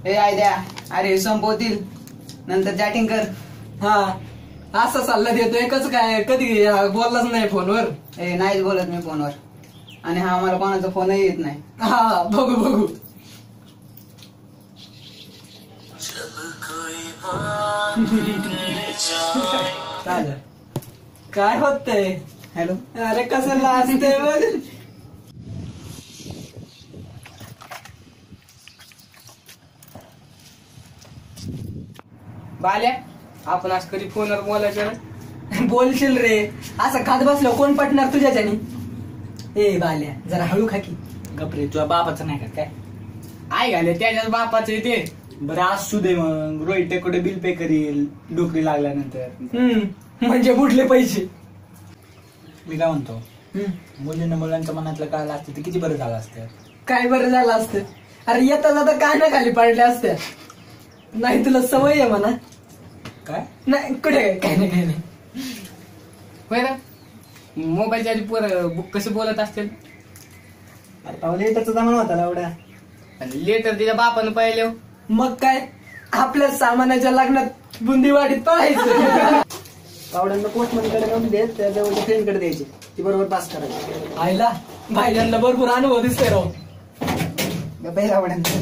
ए आयद्या, अरे संपवतील नंतर चॅटिंग कर. हा असा सल्ला देतोय कसं काय, कधी बोललाच नाही फोनवर. ए नाहीच बोलत मी फोनवर, आणि हा मला कोणाचा फोनही येत नाही. हा बघू बघू. काय होतंय? हॅलो. अरे कसं लाजतंय बघ. बाल्या, आपण आज कधी फोनवर बोलायचं? बोलशील रे, असं खात बसलो कोण पटणार तुझ्याच्यानी. ए बाल्या जरा हळू खा की. गपरे, तुझ्या बापाचं नाही का काय? आई घाले त्याच्याच बापाचं ते. बरं असू दे मग, रोहित टेकोडे बिल पे करील नोकरी लागल्यानंतर. म्हणजे बुडले पैसे. मी काय म्हणतो, मुलींना मुलांच्या मनातलं काय लागतं ते किती बरं झालं असतं. काय बरं झालं असतं. अरे येता जाता काय ना खाली पडल्या असत्या. नाही तुला सवय आहे म्हणा. काय नाही कुठे काय नाही काय नाही. होय ना, मोबाईलच्या आधी पोरं कसे बोलत असतील. लेटरचा जमाना होता ना एवढा. लेटर तिच्या बापानं पाहिले. मग काय, आपल्या सामानाच्या लग्नात बुंदीवाडीत पळायचं. पावड्यांना पोस्टमॅनकडे जाऊन देत, त्याच्यावर फ्रेंडकडे द्यायची, ती बरोबर पास करायची. आईला भाईजानला भरपूर अनुभव दिसतोय राव. पहिला आवड्यांना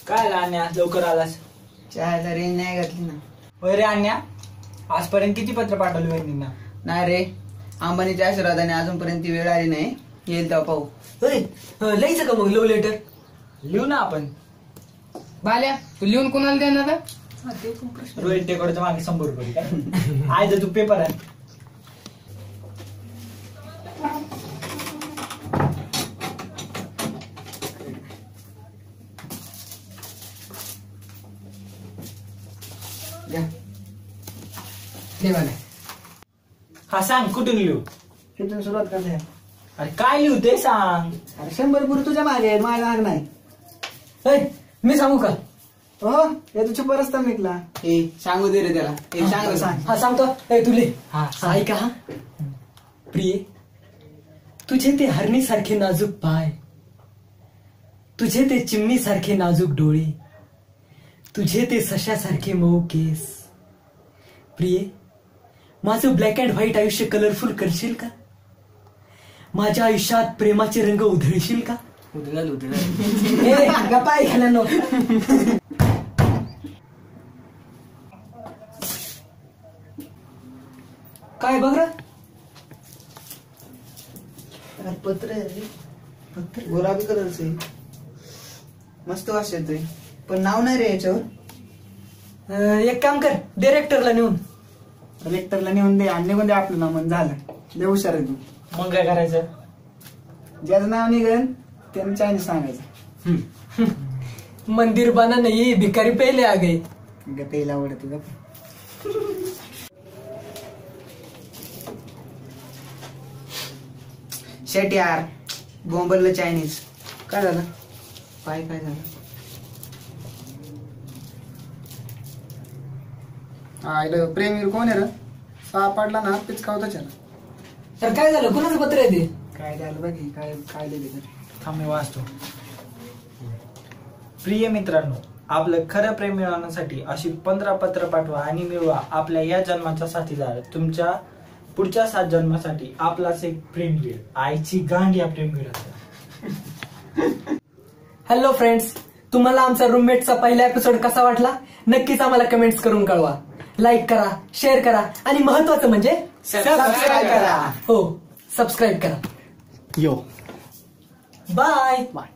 काय अन्या लवकर आलास. चहायला रेंज नाही घातली ना. होय रे अन्या, आजपर्यंत किती पत्र पाठवली वहिनींना. नाही रे, अंबानीच्या आशीर्वादाने अजूनपर्यंत ती वेळ आली नाही. येईल तेव्हा पाहू. लिहायचं का मग लव्ह लेटर? लिहू ना आपण. बाल्या, तू लिहून कोणाला देणार? रोहित टेकोडेच्या मागे 100 रुपये काय. आज तू पेपर आहे. हा सांग कुठून लिहू. तिथून सुरुवात करते. अरे काय लिहू ते सांग. अरे 100 पुढे तुझ्या मागे आहेत, माझ्या माग नाही. मी सांगू का? हो, हे तुझ्या परस्ता मिटला. हे सांगू दे रे त्याला. हे सांग सांग. हा सांगतो. तुले हा ऐका. हा प्रिय, तुझे ते हरणीसारखे नाजूक पाय, तुझे ते चिमणीसारखे नाजूक डोळे, तुझे ते सशासारखे मऊ केस. प्रिय, माझं ब्लॅक अँड व्हाईट आयुष्य कलरफुल करशील का? माझ्या आयुष्यात प्रेमाचे रंग उधळशील का? उधळल उधळल. गप्पा ऐकल्यानो. काय बघ रे, पत्र आहे रे. पत्र गुलाबी कलरचं आहे, मस्त वास येतोय, पण नाव नाही रे याच्यावर. एक काम कर, डिरेक्टरला नेऊन. कलेक्टरला नेऊन दे आणि निघून दे आपलं नाव. म्हणजे झालं. लय हुशार आहे तू. मग काय करायचं. ज्याचं नाव निघेल त्यानं चायनीज सांगायचं. मंदिर बना नाही, भिकारी पहिले आ गए. पहिला आवडत तुझं. शेट यार, बोंबललं चायनीज. काय झालं? पाय काय झालं? प्रेमी कोण आहे रे? सापडला ना पिचकावता त्याला. तर काय झालं, कोणाचं पत्र आहे ते? काय झालं बघ, काय काय लिहिलं. थांब मी वाचतो. प्रिय मित्रांनो, आपलं खरं प्रेम मिळवण्यासाठी अशी 15 पत्र पाठवा आणि मिळवा आपल्या या जन्माचा साथीदार. तुमच्या पुढच्या 7 जन्मासाठी आपलाच एक प्रेम वीर. आईची गांड या प्रेम वीराचा. हॅलो फ्रेंड्स, तुम्हाला आमचा रूममेटचा पहिला एपिसोड कसा वाटला नक्कीच आम्हाला कमेंट्स करून कळवा. लाईक करा, शेअर करा आणि महत्वाचं म्हणजे सबस्क्राईब करा. हो, सबस्क्राईब करा. यो बाय. बाय.